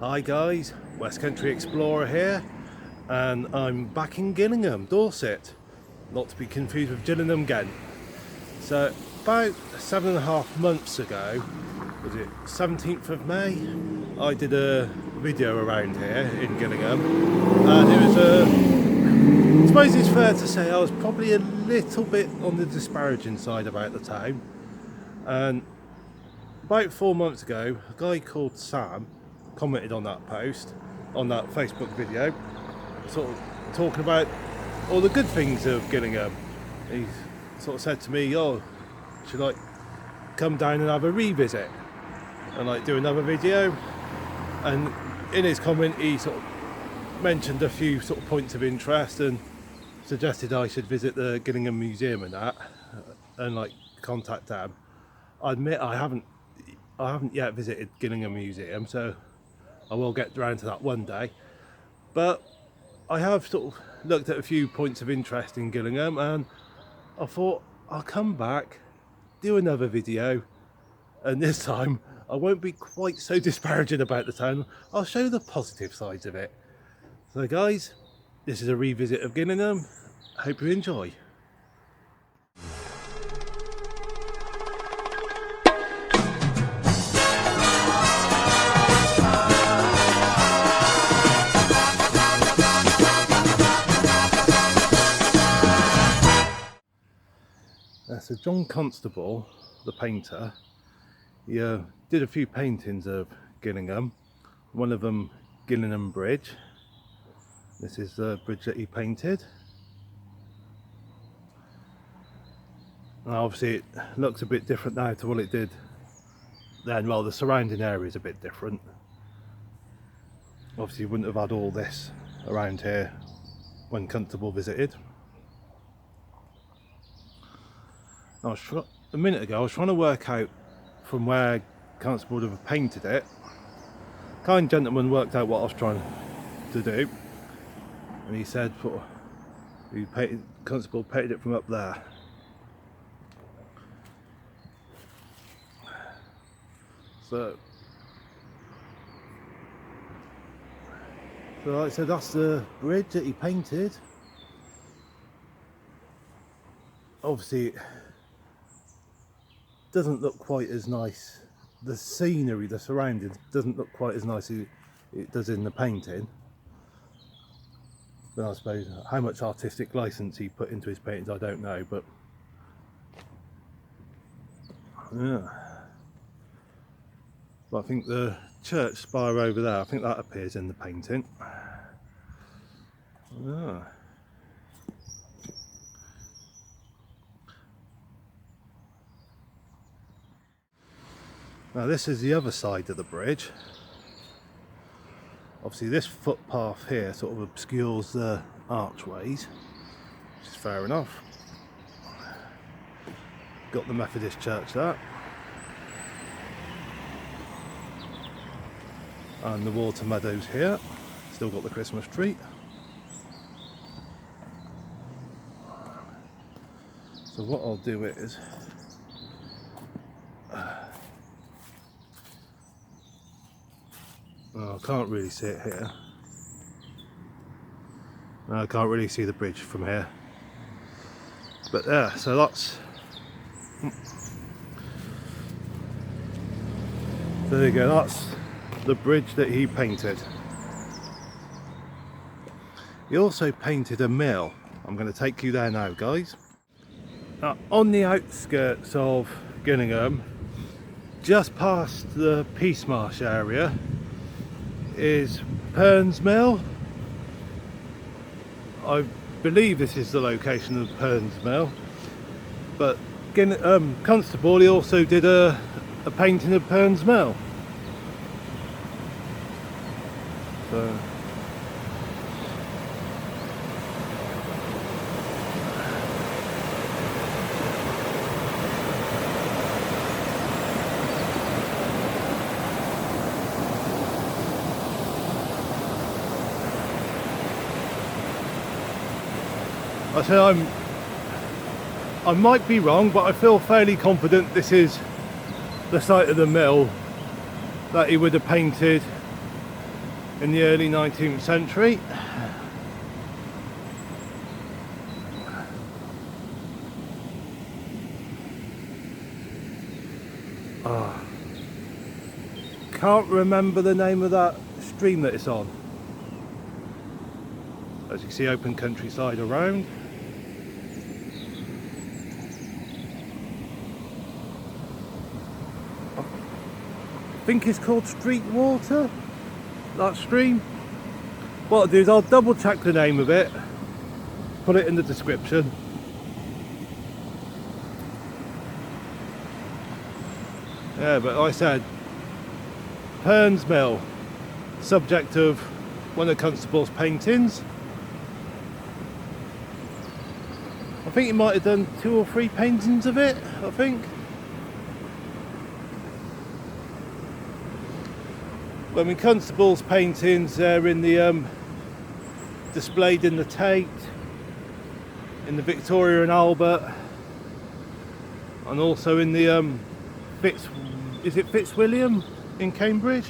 Hi guys, West Country Explorer here, and I'm back in Gillingham, Dorset, not to be confused with Gillingham again. So about 7.5 months ago, was it 17th of May, I did a video around here in Gillingham, and it was I suppose it's fair to say I was probably a little bit on the disparaging side about the town. And about 4 months ago, a guy called Sam commented on that post, on that Facebook video, sort of talking about all the good things of Gillingham. He sort of said to me, "Oh, should I come down and have a revisit and like do another video?" And in his comment, he sort of mentioned a few sort of points of interest and suggested I should visit the Gillingham Museum and that, and like contact them. I admit I haven't yet visited Gillingham Museum, so I will get around to that one day. But I have sort of looked at a few points of interest in Gillingham, and I thought I'll come back, do another video, and this time I won't be quite so disparaging about the town. I'll show the positive sides of it. So guys, this is a revisit of Gillingham. Hope you enjoy. So John Constable, the painter, he did a few paintings of Gillingham. One of them, Gillingham Bridge. This is the bridge that he painted. Now obviously it looks a bit different now to what it did then. Well, the surrounding area is a bit different. Obviously you wouldn't have had all this around here when Constable visited. A minute ago I was trying to work out from where Constable would have painted it. Kind gentleman worked out what I was trying to do, and he said Constable painted it from up there. So like I said, that's the bridge that he painted. Obviously it doesn't look quite as nice. The scenery, the surroundings doesn't look quite as nice as it does in the painting. But I suppose how much artistic license he put into his paintings I don't know, but yeah. But I think the church spire over there, I think that appears in the painting. Yeah. Now this is the other side of the bridge. Obviously this footpath here sort of obscures the archways, which is fair enough. Got the Methodist church there. And the water meadows here. Still got the Christmas tree. So what I'll do is I can't really see it here. No, I can't really see the bridge from here. But there, so that's... There you go, that's the bridge that he painted. He also painted a mill. I'm going to take you there now, guys. Now, on the outskirts of Gillingham, just past the Peace Marsh area, is Pearns Mill. I believe this is the location of Pearns Mill, but Constable, he also did a painting of Pearns Mill. So I say I might be wrong, but I feel fairly confident this is the site of the mill that he would have painted in the early 19th century. Can't remember the name of that stream that it's on. As you see, open countryside around. I think it's called Street Water, that stream. What I'll do is I'll double check the name of it, put it in the description. Yeah, but like I said, Pearns Mill, subject of one of Constable's paintings. I think he might have done 2 or 3 paintings of it, I think. I mean, Constable's paintings, they're in the displayed in the Tate, in the Victoria and Albert, and also in the is it Fitzwilliam in Cambridge?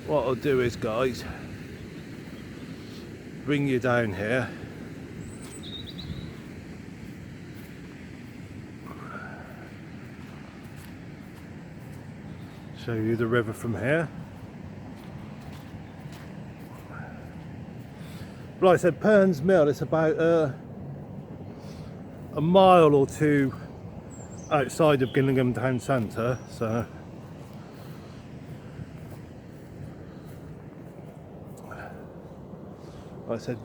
What I'll do is, guys, bring you down here. Show you the river from here. Like I said, Pearns Mill, it's about a mile or 2 outside of Gillingham town centre, so like I said,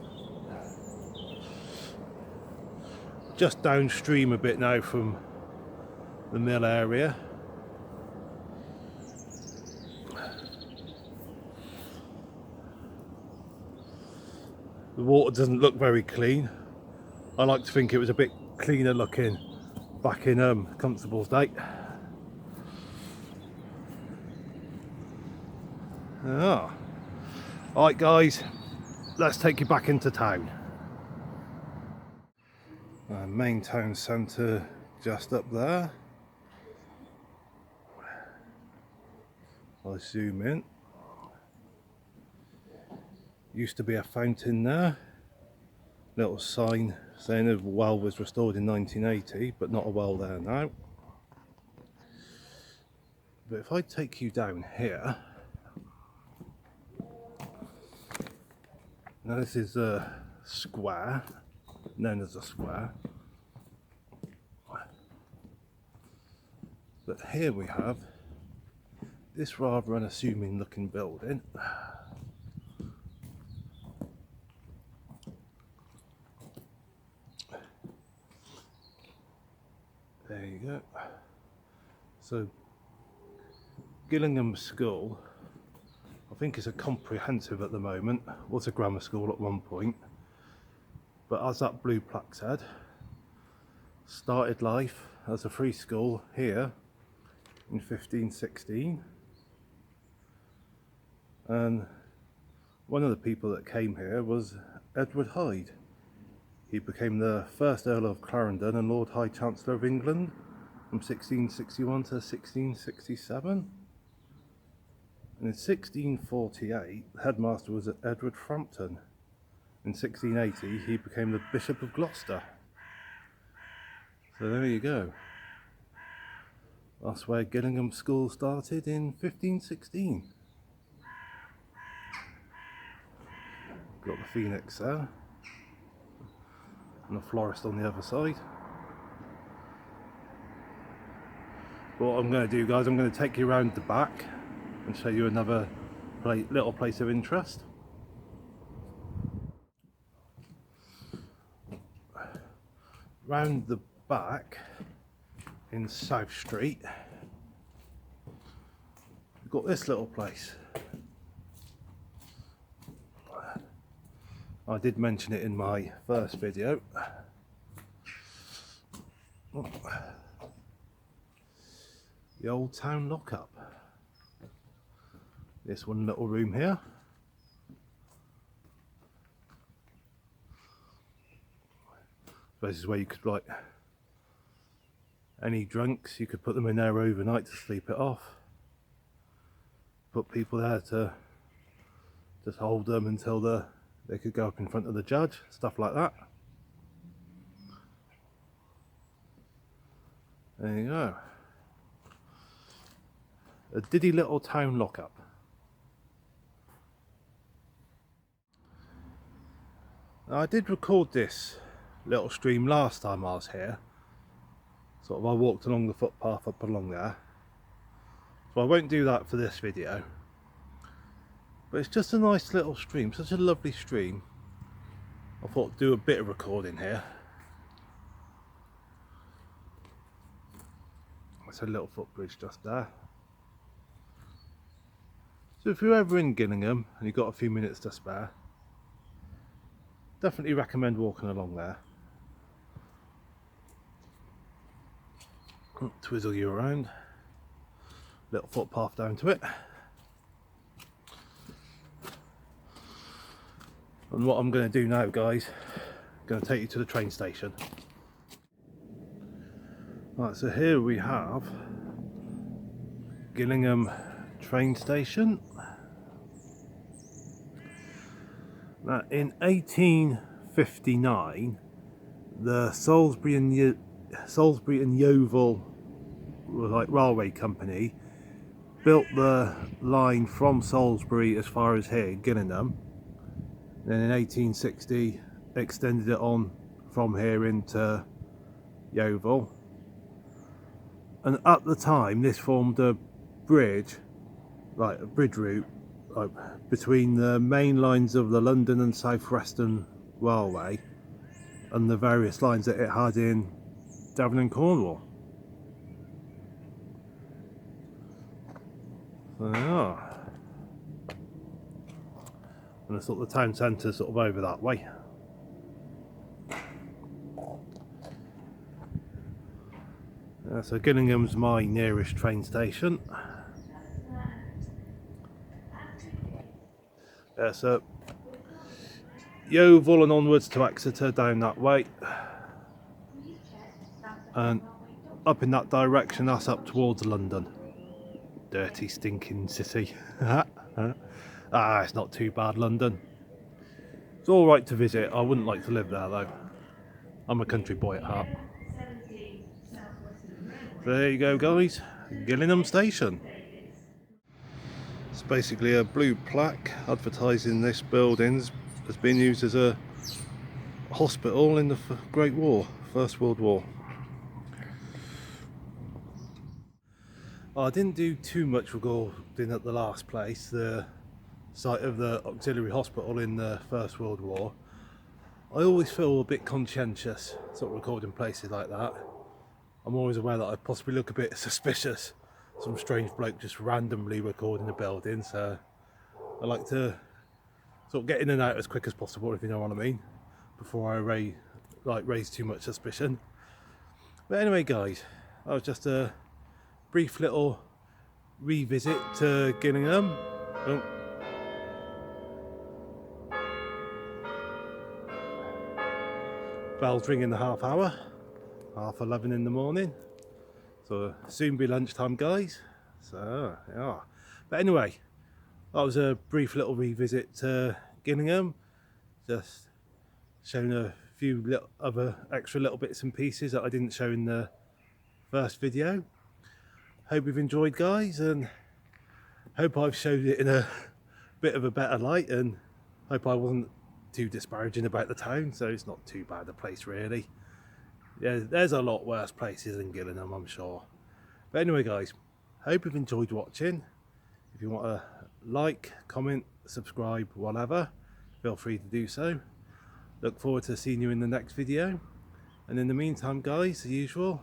just downstream a bit now from the mill area. The water doesn't look very clean. I like to think it was a bit cleaner looking back in Constable's day. Ah. Alright guys, let's take you back into town. Main town centre just up there. I'll zoom in. Used to be a fountain there. Little sign saying the well was restored in 1980, but not a well there now. But if I take you down here, now this is a square, known as a square. But here we have this rather unassuming looking building. There you go. So Gillingham School, I think, is a comprehensive at the moment. Was a grammar school at one point, but as that blue plaque said, started life as a free school here in 1516. And one of the people that came here was Edward Hyde. He became the first Earl of Clarendon and Lord High Chancellor of England from 1661 to 1667. And in 1648, the headmaster was Edward Frampton. In 1680, he became the Bishop of Gloucester. So there you go. That's where Gillingham School started in 1516. Got the phoenix there. And a florist on the other side. What I'm going to do, guys, I'm going to take you around the back and show you another little place of interest. Round the back in South Street, we've got this little place. I did mention it in my first video. The Old Town Lockup. This one little room here. This is where you could, like, any drunks, you could put them in there overnight to sleep it off. Put people there to just hold them until they could go up in front of the judge, stuff like that. There you go. A diddy little town lockup. Now, I did record this little stream last time I was here. Sort of I walked along the footpath up along there. So I won't do that for this video. But it's just a nice little stream, such a lovely stream. I thought I'd do a bit of recording here. It's a little footbridge just there. So if you're ever in Gillingham and you've got a few minutes to spare, definitely recommend walking along there. Twizzle you around. Little footpath down to it. And what I'm going to do now, guys, I'm going to take you to the train station. Right, so here we have Gillingham train station. Now, in 1859, the Salisbury and Yeovil railway company built the line from Salisbury as far as here, Gillingham. Then in 1860, extended it on from here into Yeovil. And at the time, this formed a bridge, like a bridge route, like between the main lines of the London and South Western Railway and the various lines that it had in Devon and Cornwall. So they are. And it's sort of the town centre sort of over that way. So Gillingham's my nearest train station. So Yeovil and onwards to Exeter down that way. And up in that direction, that's up towards London. Dirty, stinking city. It's not too bad, London. It's alright to visit. I wouldn't like to live there though. I'm a country boy at heart. So there you go, guys. Gillingham Station. It's basically a blue plaque advertising this building has been used as a hospital in the Great War, First World War. I didn't do too much recording at the last place, the site of the auxiliary hospital in the First World War. I always feel a bit conscientious sort of recording places like that. I'm always aware that I possibly look a bit suspicious, some strange bloke just randomly recording a building, so I like to sort of get in and out as quick as possible, if you know what I mean, before I raise too much suspicion. But anyway, guys, that was just a brief little revisit to Gillingham. Oh. Bells ring in the half hour, 11:30 in the morning. So soon be lunchtime, guys. So yeah. But anyway, that was a brief little revisit to Gillingham. Just showing a few other extra little bits and pieces that I didn't show in the first video. Hope you've enjoyed, guys, and hope I've showed it in a bit of a better light, and hope I wasn't too disparaging about the town, so it's not too bad a place really. Yeah, there's a lot worse places than Gillingham, I'm sure. But anyway, guys, hope you've enjoyed watching. If you want to like, comment, subscribe, whatever, feel free to do so. Look forward to seeing you in the next video, and in the meantime, guys, as usual,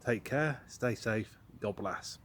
take care, stay safe, God bless.